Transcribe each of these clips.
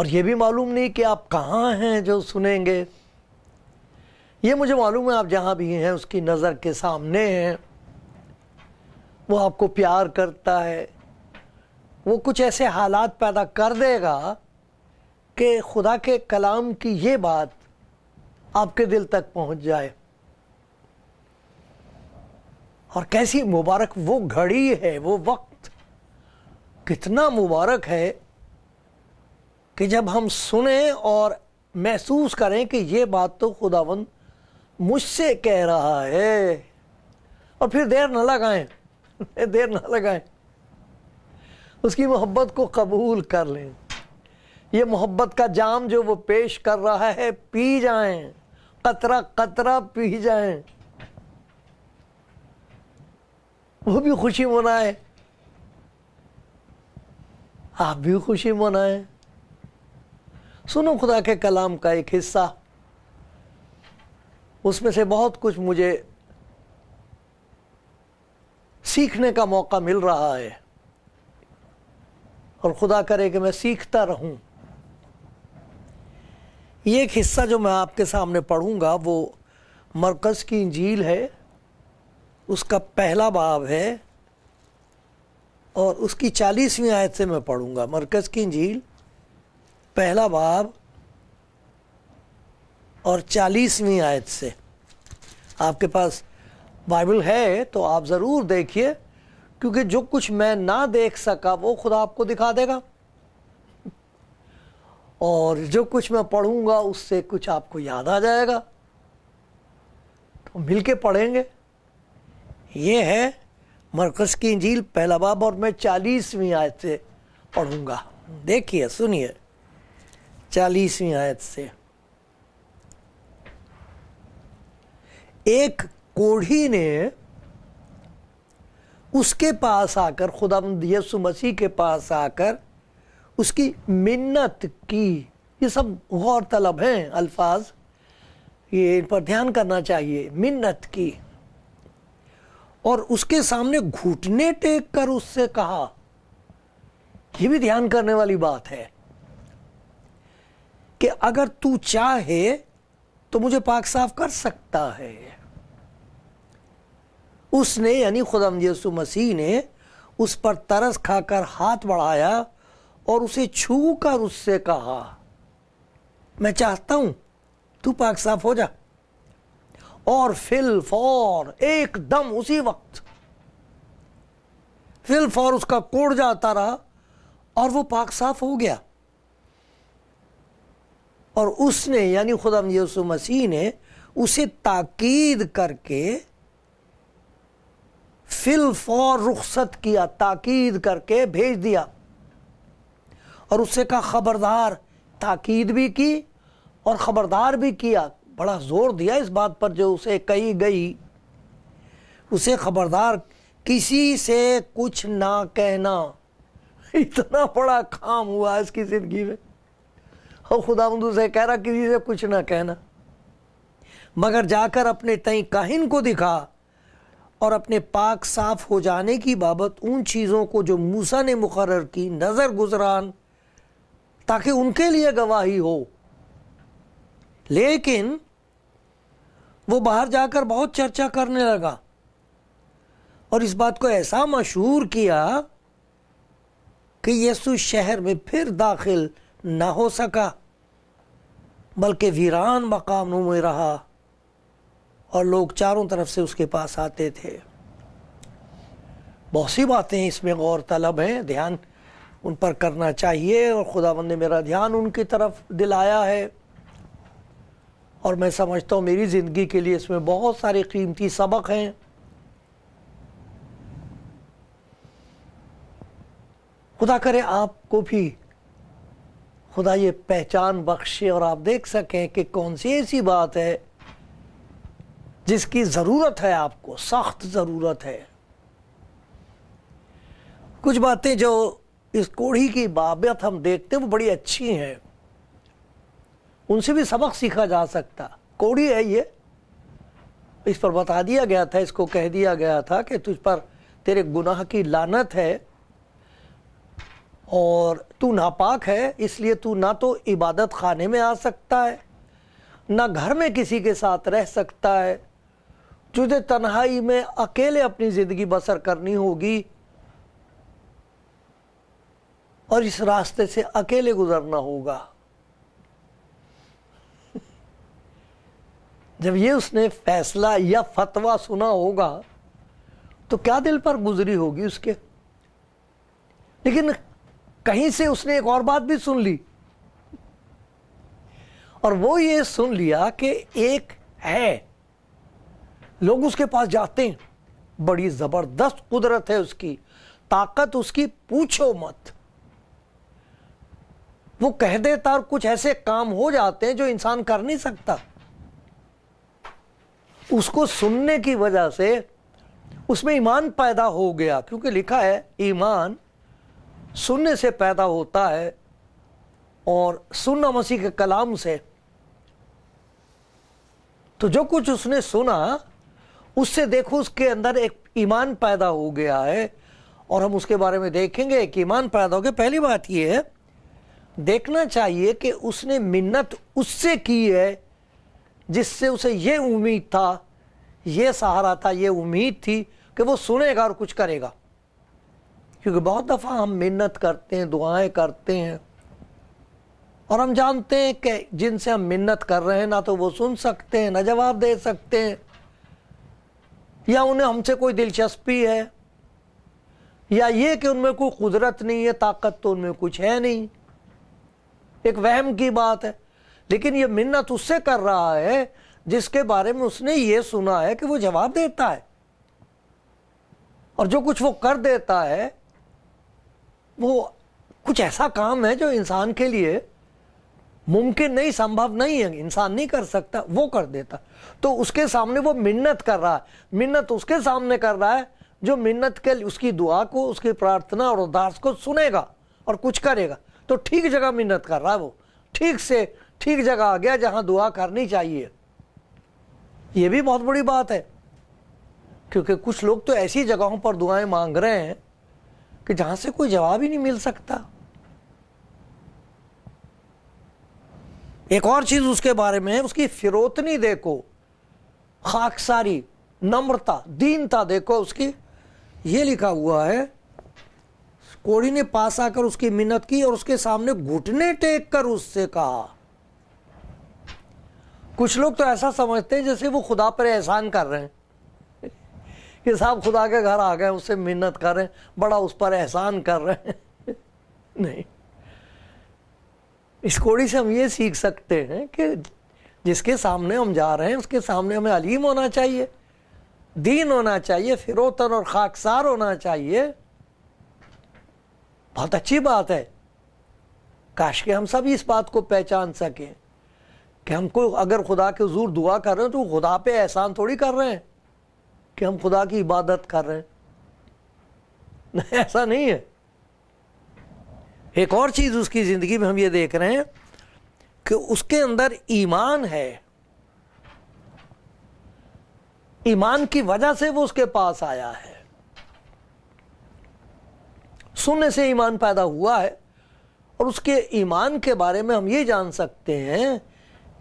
اور یہ بھی معلوم نہیں کہ آپ کہاں ہیں جو سنیں گے. یہ مجھے معلوم ہے آپ جہاں بھی ہیں اس کی نظر کے سامنے ہیں. وہ آپ کو پیار کرتا ہے. وہ کچھ ایسے حالات پیدا کر دے گا کہ خدا کے کلام کی یہ بات آپ کے دل تک پہنچ جائے. اور کیسی مبارک وہ گھڑی ہے، وہ وقت کتنا مبارک ہے کہ جب ہم سنیں اور محسوس کریں کہ یہ بات تو خداوند مجھ سے کہہ رہا ہے. اور پھر دیر نہ لگائیں، اس کی محبت کو قبول کر لیں. یہ محبت کا جام جو وہ پیش کر رہا ہے پی جائیں، قطرہ قطرہ پی جائیں. وہ بھی خوشی منائے، آپ بھی خوشی منائیں. سنو خدا کے کلام کا ایک حصہ، اس میں سے بہت کچھ مجھے سیکھنے کا موقع مل رہا ہے، اور خدا کرے کہ میں سیکھتا رہوں. یہ ایک حصہ جو میں آپ کے سامنے پڑھوں گا وہ مرقس کی انجیل ہے، اس کا پہلا باب ہے اور اس کی 40ویں آیت سے میں پڑھوں گا. مرقس کی انجیل پہلا باب اور 40ویں آیت سے. آپ کے پاس بائبل ہے تو آپ ضرور دیکھیے، کیونکہ جو کچھ میں نہ دیکھ سکا وہ خدا آپ کو دکھا دے گا، اور جو کچھ میں پڑھوں گا اس سے کچھ آپ کو یاد آ جائے گا. تو مل کے پڑھیں گے. یہ ہے مرقس کی انجیل پہلا باب اور میں 40ویں آیت سے پڑھوں گا. دیکھیے، سنیے 40ویں آیت سے. ایک کوڑھی نے اس کے پاس آ کر، خداوند یسوع مسیح کے پاس آ کر اس کی منت کی. یہ سب غور طلب ہیں الفاظ، یہ ان پر دھیان کرنا چاہیے. منت کی، اور اس کے سامنے گھٹنے ٹیک کر اس سے کہا. یہ بھی دھیان کرنے والی بات ہے کہ اگر تو چاہے تو مجھے پاک صاف کر سکتا ہے. اس نے یعنی خداوند یسوع مسیح نے اس پر ترس کھا کر ہاتھ بڑھایا اور اسے چھو کر اس سے کہا، میں چاہتا ہوں تو پاک صاف ہو جا. اور فی الفور، ایک دم اسی وقت فی الفور اس کا کوڑ جاتا رہا اور وہ پاک صاف ہو گیا. اور اس نے یعنی خداوند یسوع مسیح نے اسے تاکید کر کے فی الفور رخصت کیا، تاکید کر کے بھیج دیا. اور اس سے کہا خبردار، تاکید بھی کی اور خبردار بھی کیا. بڑا زور دیا اس بات پر جو اسے کہی گئی. اسے خبردار، کسی سے کچھ نہ کہنا. اتنا بڑا کام ہوا اس کی زندگی میں، اور خداوند اسے کہہ رہا کسی سے کچھ نہ کہنا، مگر جا کر اپنے تئیں کاہن کو دکھا اور اپنے پاک صاف ہو جانے کی بابت ان چیزوں کو جو موسیٰ نے مقرر کی نظر گزران، تاکہ ان کے لیے گواہی ہو. لیکن وہ باہر جا کر بہت چرچا کرنے لگا اور اس بات کو ایسا مشہور کیا کہ یسوع شہر میں پھر داخل نہ ہو سکا، بلکہ ویران مقاموں میں رہا اور لوگ چاروں طرف سے اس کے پاس آتے تھے. بہت سی باتیں اس میں غور طلب ہیں، دھیان ان پر کرنا چاہیے، اور خداوند نے میرا دھیان ان کی طرف دلایا ہے، اور میں سمجھتا ہوں میری زندگی کے لیے اس میں بہت سارے قیمتی سبق ہیں. خدا کرے آپ کو بھی خدا یہ پہچان بخشے اور آپ دیکھ سکیں کہ کون سی ایسی بات ہے جس کی ضرورت ہے، آپ کو سخت ضرورت ہے. کچھ باتیں جو اس کوڑھی کی بابت ہم دیکھتے ہیں وہ بڑی اچھی ہیں، ان سے بھی سبق سیکھا جا سکتا. کوڑھی ہے یہ، اس پر بتا دیا گیا تھا، اس کو کہہ دیا گیا تھا کہ تجھ پر تیرے گناہ کی لعنت ہے اور تو ناپاک ہے، اس لیے تو نہ تو عبادت خانے میں آ سکتا ہے، نہ گھر میں کسی کے ساتھ رہ سکتا ہے، تجھے تنہائی میں اکیلے اپنی زندگی بسر کرنی ہوگی اور اس راستے سے اکیلے گزرنا ہوگا۔ جب یہ اس نے فیصلہ یا فتویٰ سنا ہوگا تو کیا دل پر گزری ہوگی اس کے۔ لیکن کہیں سے اس نے ایک اور بات بھی سن لی، اور وہ یہ سن لیا کہ ایک ہے، لوگ اس کے پاس جاتے ہیں، بڑی زبردست قدرت ہے اس کی، طاقت اس کی پوچھو مت، وہ کہہ دیتا اور کچھ ایسے کام ہو جاتے ہیں جو انسان کر نہیں سکتا۔ اس کو سننے کی وجہ سے اس میں ایمان پیدا ہو گیا، کیونکہ لکھا ہے ایمان سننے سے پیدا ہوتا ہے، اور سننا مسیح کے کلام سے۔ تو جو کچھ اس نے سنا اس سے دیکھو اس کے اندر ایک ایمان پیدا ہو گیا ہے، اور ہم اس کے بارے میں دیکھیں گے کہ ایمان پیدا ہو گیا۔ پہلی بات یہ ہے، دیکھنا چاہیے کہ اس نے منت اس سے کی ہے جس سے اسے یہ امید تھا، یہ سہارا تھا، یہ امید تھی کہ وہ سنے گا اور کچھ کرے گا۔ کیونکہ بہت دفعہ ہم منت کرتے ہیں، دعائیں کرتے ہیں، اور ہم جانتے ہیں کہ جن سے ہم منت کر رہے ہیں نہ تو وہ سن سکتے ہیں، نہ جواب دے سکتے ہیں، یا انہیں ہم سے کوئی دلچسپی ہے، یا یہ کہ ان میں کوئی قدرت نہیں ہے، طاقت تو ان میں کچھ ہے نہیں، ایک وہم کی بات ہے۔ لیکن یہ منت اس سے کر رہا ہے جس کے بارے میں اس نے یہ سنا ہے کہ وہ جواب دیتا ہے، اور جو کچھ وہ کر دیتا ہے وہ کچھ ایسا کام ہے جو انسان کے لیے ممکن نہیں، سمبھو نہیں ہے، انسان نہیں کر سکتا، وہ کر دیتا۔ تو اس کے سامنے وہ منت کر رہا ہے، منت اس کے سامنے کر رہا ہے جو منت کے اس کی دعا کو، اس کی پرارتھنا اور ارداس کو سنے گا اور کچھ کرے گا۔ تو ٹھیک جگہ منت کر رہا ہے، وہ ٹھیک جگہ آ گیا جہاں دعا کرنی چاہیے۔ یہ بھی بہت بڑی بات ہے، کیونکہ کچھ لوگ تو ایسی جگہوں پر دعائیں مانگ رہے ہیں کہ جہاں سے کوئی جواب ہی نہیں مل سکتا۔ ایک اور چیز اس کے بارے میں ہے، اس کی فروتنی دیکھو، خاکساری، نمرتا، دینتا دیکھو اس کی۔ یہ لکھا ہوا ہے، کوڑی نے پاس آ کر اس کی منت کی اور اس کے سامنے گھٹنے ٹیک کر اس سے کہا۔ کچھ لوگ تو ایسا سمجھتے ہیں جیسے وہ خدا پر احسان کر رہے ہیں کہ صاحب خدا کے گھر آ گئے، اس سے منت کر رہے ہیں، بڑا اس پر احسان کر رہے ہیں۔ نہیں، اس کوڑی سے ہم یہ سیکھ سکتے ہیں کہ جس کے سامنے ہم جا رہے ہیں اس کے سامنے ہمیں علیم ہونا چاہیے، دین ہونا چاہیے، فروتن اور خاکسار ہونا چاہیے۔ بہت اچھی بات ہے، کاش کہ ہم سب اس بات کو پہچان سکیں کہ ہم کو اگر خدا کے حضور دعا کر رہے ہیں تو خدا پہ احسان تھوڑی کر رہے ہیں کہ ہم خدا کی عبادت کر رہے ہیں، ایسا نہیں ہے۔ ایک اور چیز اس کی زندگی میں ہم یہ دیکھ رہے ہیں کہ اس کے اندر ایمان ہے، ایمان کی وجہ سے وہ اس کے پاس آیا ہے، سننے سے ایمان پیدا ہوا ہے۔ اور اس کے ایمان کے بارے میں ہم یہ جان سکتے ہیں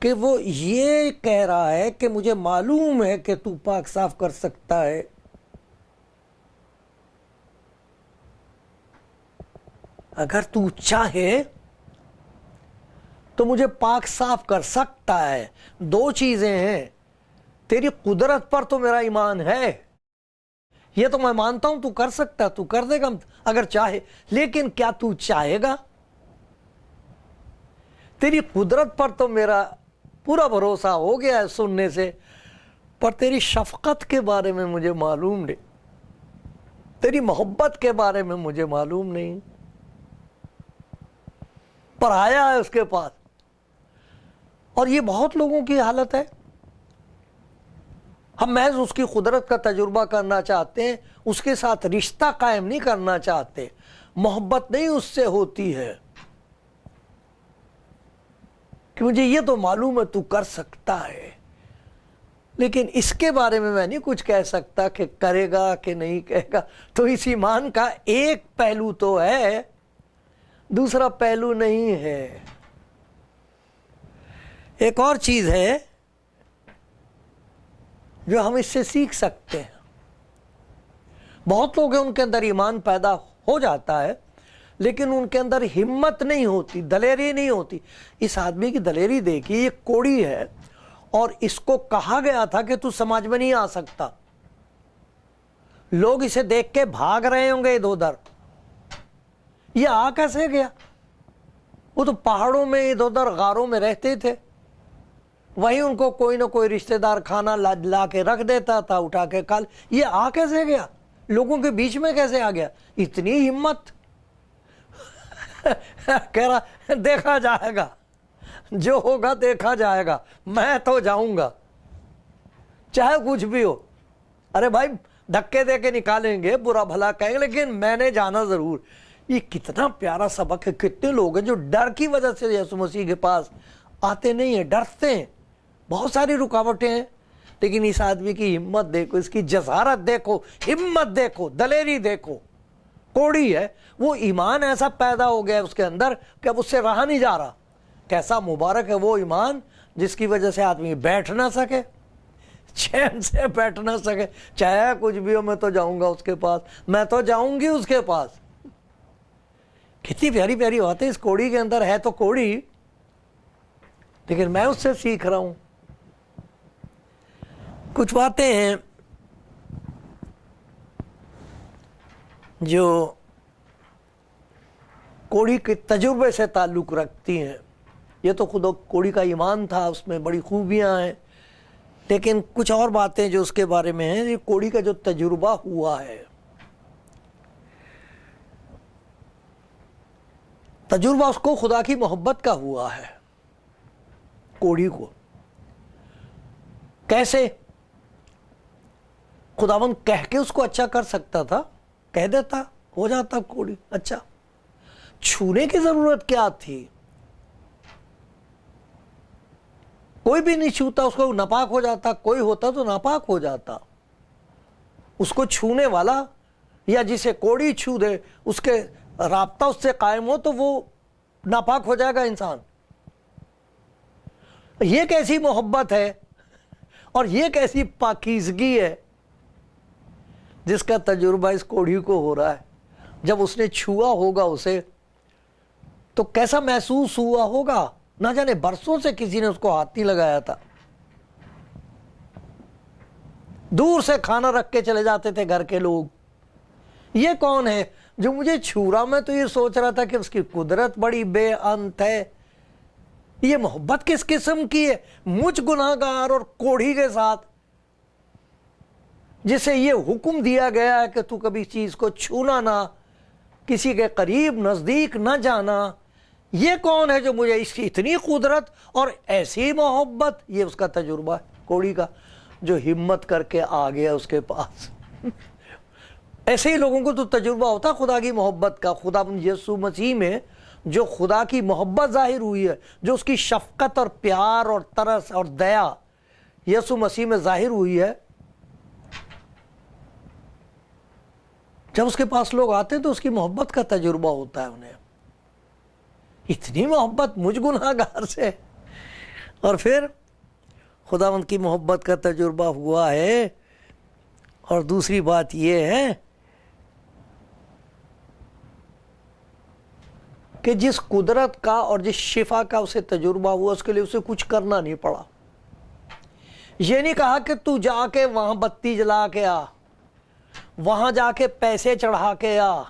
کہ وہ یہ کہہ رہا ہے کہ مجھے معلوم ہے کہ تو پاک صاف کر سکتا ہے۔ اگر تو چاہے تو مجھے پاک صاف کر سکتا ہے۔ دو چیزیں ہیں، تیری قدرت پر تو میرا ایمان ہے، یہ تو میں مانتا ہوں تو کر سکتا، تو کر دے گا اگر چاہے، لیکن کیا تو چاہے گا؟ تیری قدرت پر تو میرا پورا بھروسہ ہو گیا ہے سننے سے، پر تیری شفقت کے بارے میں مجھے معلوم نہیں، تیری محبت کے بارے میں مجھے معلوم نہیں۔ پر آیا ہے اس کے پاس، اور یہ بہت لوگوں کی حالت ہے۔ ہم محض اس کی قدرت کا تجربہ کرنا چاہتے ہیں، اس کے ساتھ رشتہ قائم نہیں کرنا چاہتے، محبت نہیں اس سے ہوتی ہے کہ مجھے یہ تو معلوم ہے تو کر سکتا ہے، لیکن اس کے بارے میں نہیں کچھ کہہ سکتا کہ کرے گا کہ نہیں کہے گا۔ تو اس ایمان کا ایک پہلو تو ہے دوسرا پہلو نہیں ہے۔ ایک اور چیز ہے جو ہم اس سے سیکھ سکتے ہیں۔ بہت لوگ ہیں ان کے اندر ایمان پیدا ہو جاتا ہے لیکن ان کے اندر ہمت نہیں ہوتی، دلیری نہیں ہوتی۔ اس آدمی کی دلیری دیکھیے، یہ کوڑی ہے اور اس کو کہا گیا تھا کہ تو سماج میں نہیں آ سکتا۔ لوگ اسے دیکھ کے بھاگ رہے ہوں گے ادھر ادھر، یہ آ کیسے گیا؟ وہ تو پہاڑوں میں ادھر ادھر غاروں میں رہتے تھے، وہیں ان کو کوئی نہ کوئی رشتہ دار کھانا لا کے رکھ دیتا تھا، اٹھا کے کھا، یہ آ کیسے گیا؟ لوگوں کے بیچ میں کیسے آ گیا؟ اتنی ہمت! کہہ رہا دیکھا جائے گا، جو ہوگا دیکھا جائے گا، میں تو جاؤں گا چاہے کچھ بھی ہو۔ ارے بھائی دھکے دے کے نکالیں گے، برا بھلا کہیں گے، لیکن میں نے جانا ضرور۔ یہ کتنا پیارا سبق ہے۔ کتنے لوگ ہیں جو ڈر کی وجہ سے یسوع مسیح کے پاس آتے نہیں ہیں، ڈرتے ہیں، بہت ساری رکاوٹیں ہیں، لیکن اس آدمی کی ہمت دیکھو، اس کی جسارت دیکھو، ہمت دیکھو، دلیری دیکھو۔ کوڑی ہے، وہ ایمان ایسا پیدا ہو گیا اس کے اندر کہ اب اس سے رہا نہیں جا رہا۔ کیسا مبارک ہے وہ ایمان جس کی وجہ سے آدمی بیٹھ نہ سکے، چین سے بیٹھ نہ سکے، چاہے کچھ بھی ہو میں تو جاؤں گا اس کے پاس، میں تو جاؤں گی اس کے پاس۔ کتنی پیاری پیاری باتیں اس کوڑی کے اندر ہے، تو کوڑی، لیکن میں اس سے سیکھ رہا ہوں۔ کچھ باتیں ہیں جو کوڑی کے تجربے سے تعلق رکھتی ہیں۔ یہ تو خود کوڑی کا ایمان تھا، اس میں بڑی خوبیاں ہیں، لیکن کچھ اور باتیں جو اس کے بارے میں ہیں، یہ کوڑی کا جو تجربہ ہوا ہے، تجربہ اس کو خدا کی محبت کا ہوا ہے۔ کوڑی کو کیسے؟ خداوند کہہ کے اس کو اچھا کر سکتا تھا، کہہ دیتا، ہو جاتا کوڑی اچھا۔ چھونے کی ضرورت کیا تھی؟ کوئی بھی نہیں چھوتا، اس کو ناپاک ہو جاتا، کوئی ہوتا تو ناپاک ہو جاتا۔ اس کو چھونے والا یا جسے کوڑی چھو دے، اس کے رابطہ اس سے قائم ہو تو وہ ناپاک ہو جائے گا انسان۔ یہ کیسی محبت ہے اور یہ کیسی پاکیزگی ہے جس کا تجربہ اس کوڑی کو ہو رہا ہے۔ جب اس نے چھوا ہوگا اسے تو کیسا محسوس ہوا ہوگا؟ نہ جانے برسوں سے کسی نے اس کو ہاتھ نہیں لگایا تھا، دور سے کھانا رکھ کے چلے جاتے تھے گھر کے لوگ۔ یہ کون ہے جو مجھے چھو رہا؟ میں تو یہ سوچ رہا تھا کہ اس کی قدرت بڑی بے انت ہے۔ یہ محبت کس قسم کی ہے مجھ گناہگار اور کوڑھی کے ساتھ، جسے یہ حکم دیا گیا ہے کہ تو کبھی چیز کو چھونا نہ، کسی کے قریب نزدیک نہ جانا۔ یہ کون ہے جو مجھے اس کی اتنی قدرت اور ایسی محبت؟ یہ اس کا تجربہ ہے کوڑی کا، جو ہمت کر کے آ گیا اس کے پاس۔ ایسے ہی لوگوں کو تو تجربہ ہوتا خدا کی محبت کا۔ خدا یسوع مسیح میں جو خدا کی محبت ظاہر ہوئی ہے، جو اس کی شفقت اور پیار اور ترس اور دیا یسوع مسیح میں ظاہر ہوئی ہے، جب اس کے پاس لوگ آتے ہیں تو اس کی محبت کا تجربہ ہوتا ہے انہیں۔ اتنی محبت مجھ گناہگار سے، اور پھر خداوند کی محبت کا تجربہ ہوا ہے۔ اور دوسری بات یہ ہے کہ جس قدرت کا اور جس شفا کا اسے تجربہ ہوا، اس کے لیے اسے کچھ کرنا نہیں پڑا۔ یہ نہیں کہا کہ تو جا کے وہاں بتی جلا کے آ، وہاں جا کے پیسے چڑھا کے آ،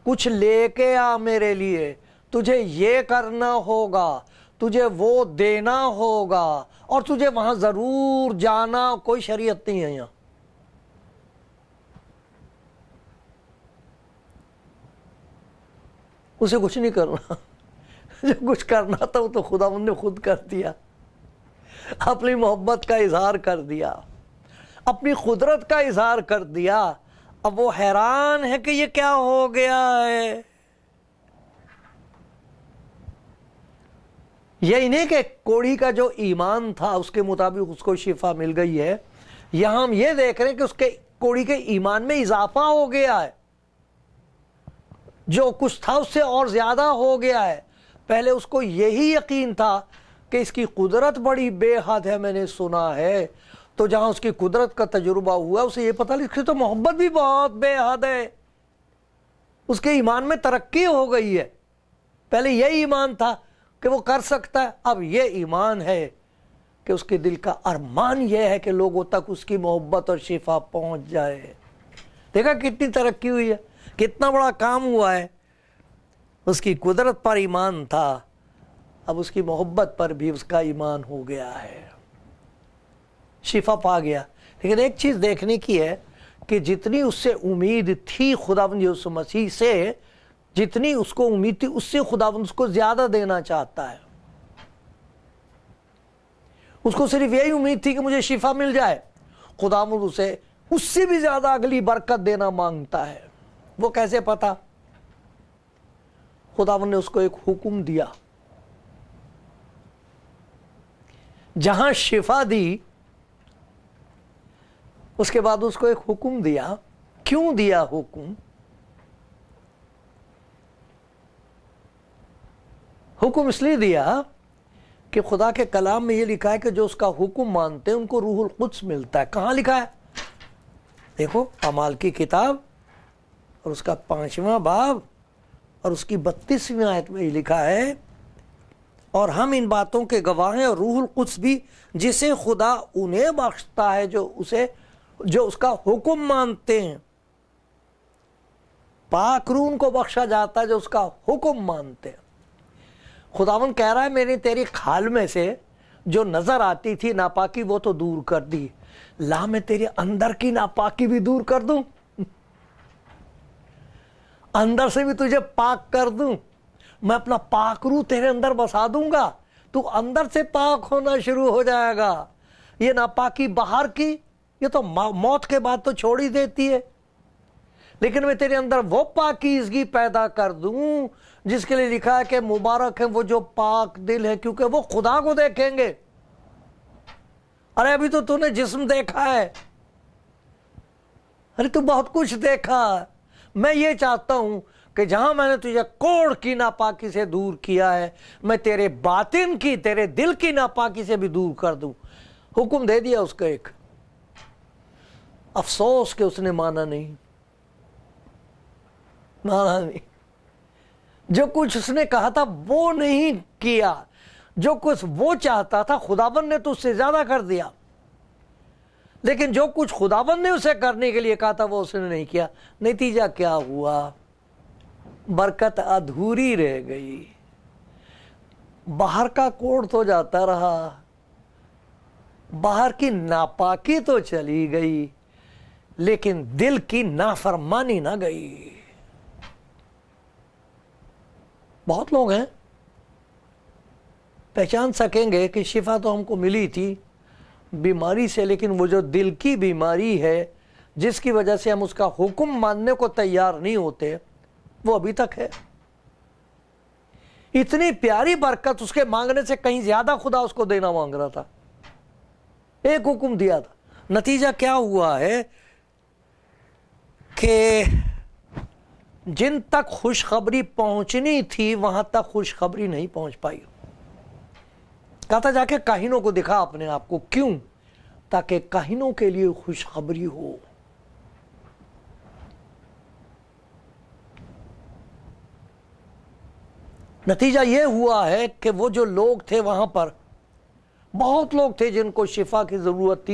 کچھ لے کے آ میرے لیے، تجھے یہ کرنا ہوگا، تجھے وہ دینا ہوگا، اور تجھے وہاں ضرور جانا۔ کوئی شریعت نہیں ہے یہاں۔ اسے کچھ نہیں کرنا، جو کچھ کرنا تھا وہ تو خداوند نے خود کر دیا، اپنی محبت کا اظہار کر دیا، اپنی قدرت کا اظہار کر دیا۔ اب وہ حیران ہے کہ یہ کیا ہو گیا ہے۔ یہی نہیں کہ کوڑی کا جو ایمان تھا اس کے مطابق اس کو شفا مل گئی ہے، یہاں ہم یہ دیکھ رہے ہیں کہ اس کے کوڑی کے ایمان میں اضافہ ہو گیا ہے۔ جو کچھ تھا اس سے اور زیادہ ہو گیا ہے. پہلے اس کو یہی یقین تھا کہ اس کی قدرت بڑی بے حد ہے، میں نے سنا ہے. تو جہاں اس کی قدرت کا تجربہ ہوا اسے یہ پتہ لگا کہ تو محبت بھی بہت بے حد ہے. اس کے ایمان میں ترقی ہو گئی ہے. پہلے یہ ایمان تھا کہ وہ کر سکتا ہے، اب یہ ایمان ہے کہ اس کے دل کا ارمان یہ ہے کہ لوگوں تک اس کی محبت اور شفا پہنچ جائے. دیکھا کتنی ترقی ہوئی ہے، کتنا بڑا کام ہوا ہے. اس کی قدرت پر ایمان تھا، اب اس کی محبت پر بھی اس کا ایمان ہو گیا ہے، شفا پا گیا. لیکن ایک چیز دیکھنے کی ہے کہ جتنی اس سے امید تھی خداوند یسوع مسیح سے، جتنی اس کو امید تھی اس سے خداوند اس کو زیادہ دینا چاہتا ہے. اس کو صرف یہی امید تھی کہ مجھے شفا مل جائے، خداوند اسے اس سے بھی زیادہ اگلی برکت دینا مانگتا ہے. وہ کیسے پتا؟ خداوند نے اس کو ایک حکم دیا. جہاں شفا دی اس کے بعد اس کو ایک حکم دیا. کیوں دیا حکم؟ حکم اس لیے دیا کہ خدا کے کلام میں یہ لکھا ہے کہ جو اس کا حکم مانتے ہیں ان کو روح القدس ملتا ہے. کہاں لکھا ہے؟ دیکھو اعمال کی کتاب اور اس کا 5واں باب اور اس کی 32ویں آیت میں یہ لکھا ہے، اور ہم ان باتوں کے گواہ ہیں، اور روح القدس بھی جسے خدا انہیں بخشتا ہے جو اس کا حکم مانتے ہیں. پاک روح ان کو بخشا جاتا ہے جو اس کا حکم مانتے ہیں. خداوند کہہ رہا ہے میں نے تیری کھال میں سے جو نظر آتی تھی ناپاکی وہ تو دور کر دی، لا میں تیرے اندر کی ناپاکی بھی دور کر دوں، اندر سے بھی تجھے پاک کر دوں. میں اپنا پاک روح تیرے اندر بسا دوں گا، تو اندر سے پاک ہونا شروع ہو جائے گا. یہ ناپاکی باہر کی یہ تو موت کے بعد تو چھوڑ ہی دیتی ہے، لیکن میں تیرے اندر وہ پاکیزگی پیدا کر دوں جس کے لیے لکھا ہے کہ مبارک ہیں وہ جو پاک دل ہے کیونکہ وہ خدا کو دیکھیں گے. ارے ابھی تو نے جسم دیکھا ہے، ارے تو بہت کچھ دیکھا. میں یہ چاہتا ہوں کہ جہاں میں نے تجھے کوڑ کی ناپاکی سے دور کیا ہے میں تیرے باطن کی، تیرے دل کی ناپاکی سے بھی دور کر دوں. حکم دے دیا اس کا ایک. افسوس کہ اس نے مانا نہیں. جو کچھ اس نے کہا تھا وہ نہیں کیا، جو کچھ وہ چاہتا تھا خداوند نے تو اس سے زیادہ کر دیا، لیکن جو کچھ خداوند نے اسے کرنے کے لیے کہا تھا وہ اس نے نہیں کیا. نتیجہ کیا ہوا؟ برکت ادھوری رہ گئی. باہر کا کوڑ تو جاتا رہا، باہر کی ناپاکی تو چلی گئی، لیکن دل کی نافرمانی نہ گئی. بہت لوگ ہیں پہچان سکیں گے کہ شفا تو ہم کو ملی تھی بیماری سے، لیکن وہ جو دل کی بیماری ہے جس کی وجہ سے ہم اس کا حکم ماننے کو تیار نہیں ہوتے وہ ابھی تک ہے. اتنی پیاری برکت اس کے مانگنے سے کہیں زیادہ خدا اس کو دینا مانگ رہا تھا. ایک حکم دیا تھا. نتیجہ کیا ہوا ہے کہ جن تک خوشخبری پہنچنی تھی وہاں تک خوشخبری نہیں پہنچ پائی. کہتا جا کے کاہنوں کو دکھا اپنے آپ کو. کیوں؟ تاکہ کاہنوں کے لیے خوشخبری ہو. نتیجہ یہ ہوا ہے کہ وہ جو لوگ تھے وہاں پر بہت لوگ تھے جن کو شفا کی ضرورت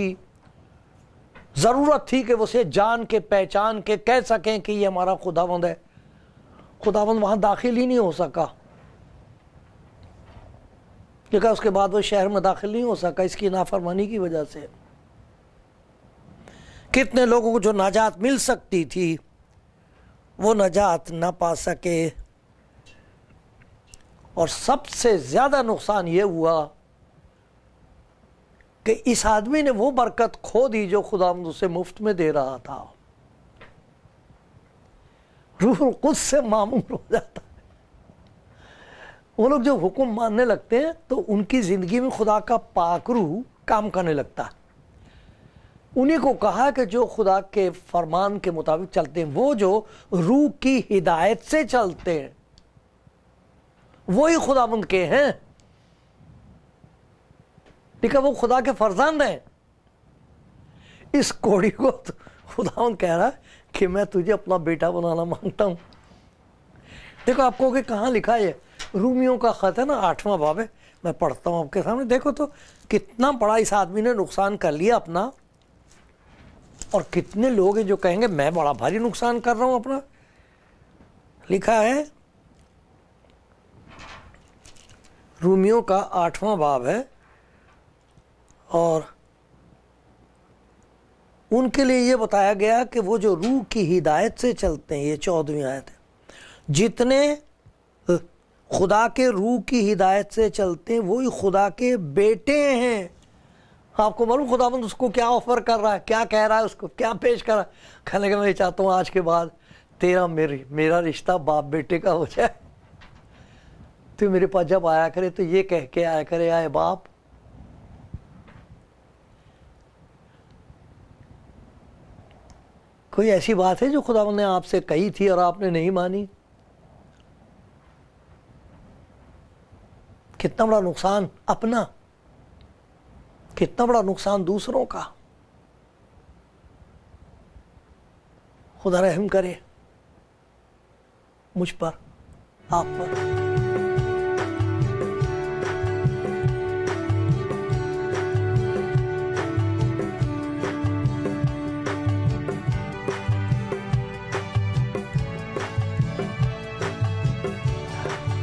تھی کہ وہ اسے جان کے پہچان کے کہہ سکیں کہ یہ ہمارا خداوند ہے. خداوند وہاں داخل ہی نہیں ہو سکا، کیونکہ اس کے بعد وہ شہر میں داخل نہیں ہو سکا اس کی نافرمانی کی وجہ سے. کتنے لوگوں کو جو نجات مل سکتی تھی وہ نجات نہ پا سکے، اور سب سے زیادہ نقصان یہ ہوا کہ اس آدمی نے وہ برکت کھو دی جو خداوند اسے مفت میں دے رہا تھا. روح القدس سے معمور ہو جاتا ہے. وہ لوگ جو حکم ماننے لگتے ہیں تو ان کی زندگی میں خدا کا پاک روح کام کرنے لگتا ہے. انہی کو کہا کہ جو خدا کے فرمان کے مطابق چلتے ہیں، وہ جو روح کی ہدایت سے چلتے ہیں، وہی خداوند کے ہیں، ٹھیک ہے، وہ خدا کے فرزند ہیں۔ اس کوڑی کو خداوند کہہ رہا ہے کہ میں تجھے اپنا بیٹا بنانا مانگتا ہوں۔ دیکھو آپ کو کہ کہاں لکھا ہے، رومیوں کا خط ہے نا، 8واں باب ہے، میں پڑھتا ہوں آپ کے سامنے۔ دیکھو تو کتنا بڑا اس آدمی نے نقصان کر لیا اپنا، اور کتنے لوگ ہیں جو کہیں گے میں بڑا بھاری نقصان کر رہا ہوں اپنا۔ لکھا ہے رومیوں کا 8واں باب ہے، اور ان کے لیے یہ بتایا گیا کہ وہ جو روح کی ہدایت سے چلتے ہیں، یہ 14ویں آیت ہے، جتنے خدا کے روح کی ہدایت سے چلتے ہیں وہی خدا کے بیٹے ہیں۔ آپ کو معلوم خداوند اس کو کیا آفر کر رہا ہے، کیا کہہ رہا ہے، اس کو کیا پیش کر رہا ہے؟ کہنے کہ میں چاہتا ہوں آج کے بعد تیرا میرا رشتہ باپ بیٹے کا ہو جائے۔ تو میرے پاس جب آیا کرے تو یہ کہہ کے آیا کرے، آئے باپ۔ کوئی ایسی بات ہے جو خداوند نے آپ سے کہی تھی اور آپ نے نہیں مانی؟ کتنا بڑا نقصان اپنا، کتنا بڑا نقصان دوسروں کا۔ خدا رحم کرے مجھ پر، آپ پر۔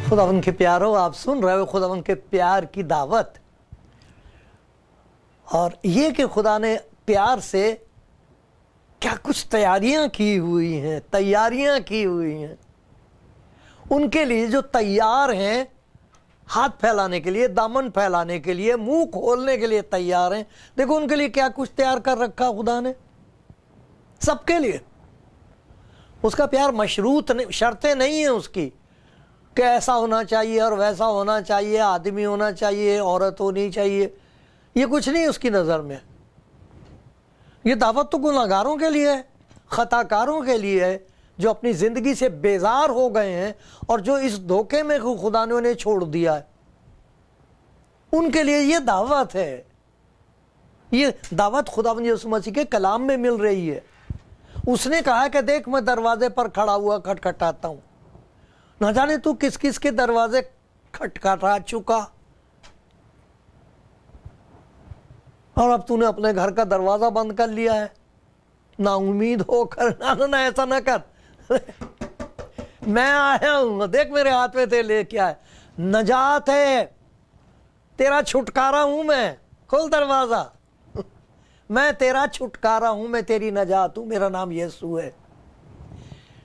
خداوند کے پیارو، آپ سن رہے ہو خداوند کے پیار کی دعوت، اور یہ کہ خدا نے پیار سے کیا کچھ تیاریاں کی ہوئی ہیں ان کے لیے جو تیار ہیں، ہاتھ پھیلانے کے لیے، دامن پھیلانے کے لیے، منہ کھولنے کے لیے تیار ہیں۔ دیکھو ان کے لیے کیا کچھ تیار کر رکھا خدا نے، سب کے لیے۔ اس کا پیار مشروط نہیں، شرطیں نہیں ہیں اس کی کہ ایسا ہونا چاہیے اور ویسا ہونا چاہیے، آدمی ہونا چاہیے، عورت ہونی چاہیے، یہ کچھ نہیں اس کی نظر میں۔ یہ دعوت تو گناہگاروں کے لیے ہے، خطا کاروں کے لیے ہے، جو اپنی زندگی سے بیزار ہو گئے ہیں اور جو اس دھوکے میں خدا نے انہیں چھوڑ دیا ہے، ان کے لیے یہ دعوت ہے۔ یہ دعوت خداوند یسوع مسیح کے کلام میں مل رہی ہے۔ اس نے کہا کہ دیکھ میں دروازے پر کھڑا ہوا کھٹکھٹاتا ہوں، نہ جانے تو کس کس کے دروازے کھٹکھٹا چکا، اور اب تو نے اپنے گھر کا دروازہ بند کر لیا ہے، نا امید ہو کر۔ نہ ایسا نہ کر، میں آیا ہوں، دیکھ میرے ہاتھ میں تے لے کے آئے، نجات ہے، تیرا چھٹکارا ہوں، میں کھول دروازہ، میں تیرا چھٹکارا ہوں، میں تیری نجات ہوں، میرا نام یسوع ہے۔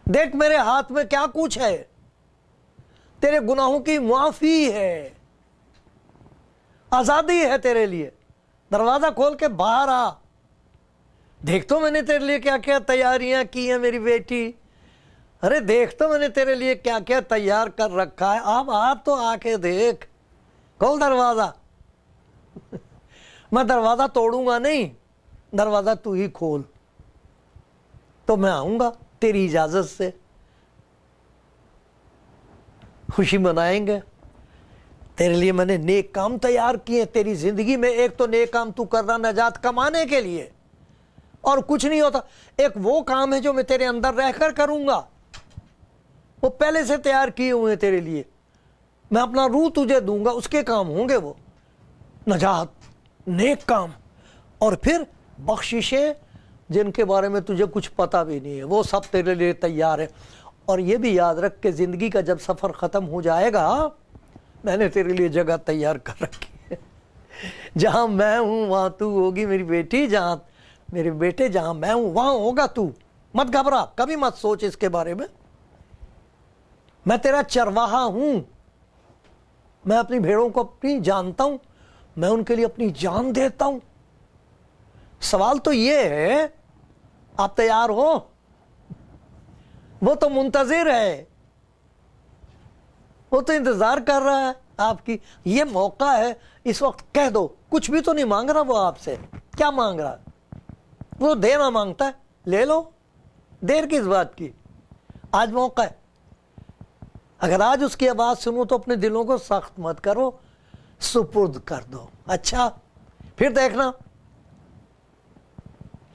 دیکھ میرے ہاتھ میں کیا کچھ ہے، تیرے گناہوں کی معافی ہے، آزادی ہے تیرے لیے، دروازہ کھول کے باہر آ، دیکھ تو میں نے تیرے لیے کیا کیا تیاریاں کی ہیں میری بیٹی، ارے دیکھ تو میں نے تیرے لیے کیا کیا تیار کر رکھا ہے، اب آپ تو آ کے دیکھ، کھول دروازہ۔ میں دروازہ توڑوں گا نہیں، دروازہ تو ہی کھول، تو میں آؤں گا تیری اجازت سے، خوشی منائیں گے۔ تیرے لیے میں نے نیک کام تیار کیے تیری زندگی میں۔ ایک تو نیک کام تو کرنا نجات کمانے کے لیے، اور کچھ نہیں ہوتا۔ ایک وہ کام ہے جو میں تیرے اندر رہ کر کروں گا، وہ پہلے سے تیار کیے ہوئے ہیں تیرے لیے، میں اپنا روح تجھے دوں گا، اس کے کام ہوں گے وہ، نجات، نیک کام، اور پھر بخششیں جن کے بارے میں تجھے کچھ پتہ بھی نہیں ہے، وہ سب تیرے لیے تیار ہے۔ اور یہ بھی یاد رکھ کہ زندگی کا جب سفر ختم ہو جائے گا، میں نے تیرے لیے جگہ تیار کر رکھی ہے، جہاں میں ہوں وہاں تو ہوگی میری بیٹی، جہاں میرے بیٹے، جہاں میں ہوں وہاں ہوگا تو۔ مت گھبرا، کبھی مت سوچ اس کے بارے میں، میں تیرا چرواہا ہوں، میں اپنی بھیڑوں کو اپنی جانتا ہوں، میں ان کے لیے اپنی جان دیتا ہوں۔ سوال تو یہ ہے، آپ تیار ہو؟ وہ تو منتظر ہے، وہ تو انتظار کر رہا ہے آپ کی۔ یہ موقع ہے، اس وقت کہہ دو، کچھ بھی تو نہیں مانگ رہا وہ آپ سے، کیا مانگ رہا؟ وہ دینا مانگتا ہے، لے لو، دیر کس بات کی، آج موقع ہے۔ اگر آج اس کی آواز سنو تو اپنے دلوں کو سخت مت کرو، سپرد کر دو۔ اچھا پھر دیکھنا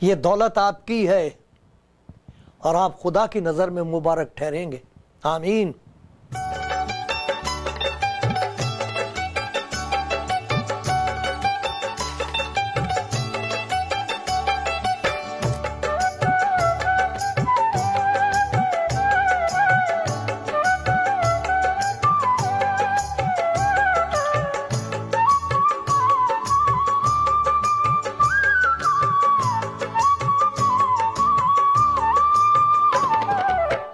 یہ دولت آپ کی ہے اور آپ خدا کی نظر میں مبارک ٹھہریں گے۔ آمین۔